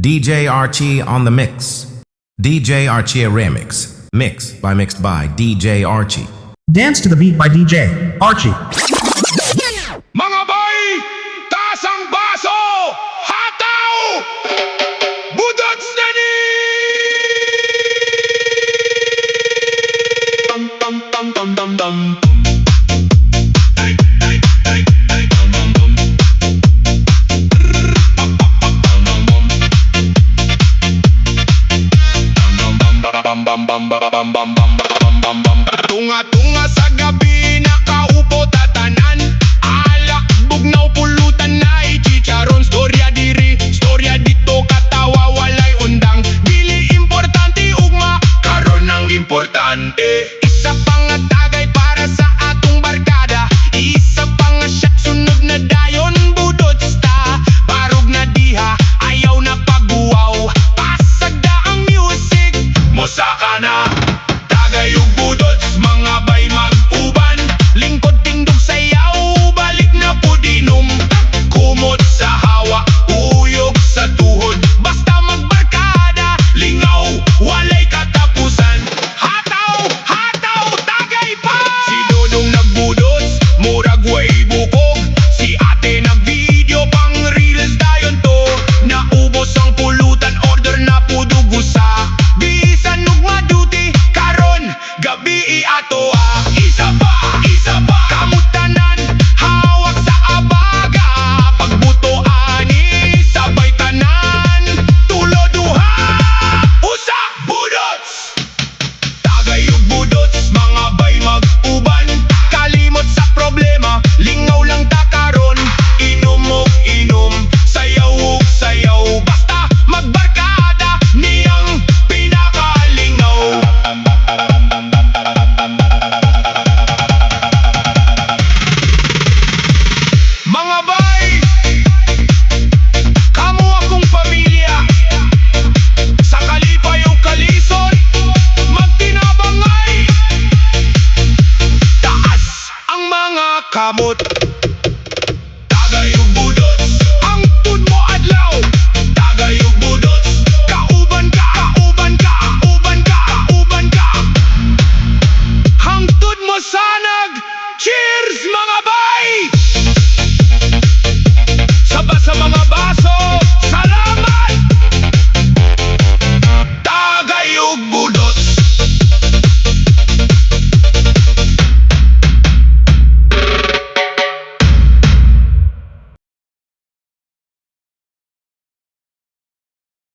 DJ Archie on the mix. DJ Archie Remix. Mixed by DJ Archie. Dance to the beat by DJ Archie. Mga bay, taas ang baso, hataw, budots na ni! Tam tam tam tam tam tam. Tunga-tunga sa gabi, nakaupo tatanan. Alak, bugnaw, pulutan na ichicharon. Storya diri, storya dito, katawa, walay undang. Dili importante, ugma, karon ang importante. Isa pa nga tagay para sa atong barkada. Isa pa nga shot, sunog na dayon, budots ta. Barog na diha, ayaw na paguwaw. Pasagda ang music, mosaka na. Tagay ug budots, mga bay mag-uban. Lingkod tindog sayaw, balik na po dinom. Kumot sa hawa, uyog sa tuhod. Basta magbarkada, lingaw, walay katapusan. Hataw, hataw, tagay pa! Si Dodong nagbudots, murag way bukog. Si ate nag-video, pang reels dayon to. Naubos ang pulutan, order na po dugusa. Bisan ugma duty, karon gabi ato ah. Isa pa, kamutanan, hawak sa abaga. Pagbuto ani, sabay tanan, tulo duha. Usa, budots! Tagay ug budots, mga bay mag-uban. Kalimot sa problema, lingaw lang ta karon. Inom og inom, sayaw og sayaw. Basta magbarkada, niyang pinakalingaw. Mga bay, kamo akong pamilya. Sa kalipay o kalison, magtinabangay. Taas ang mga kamot.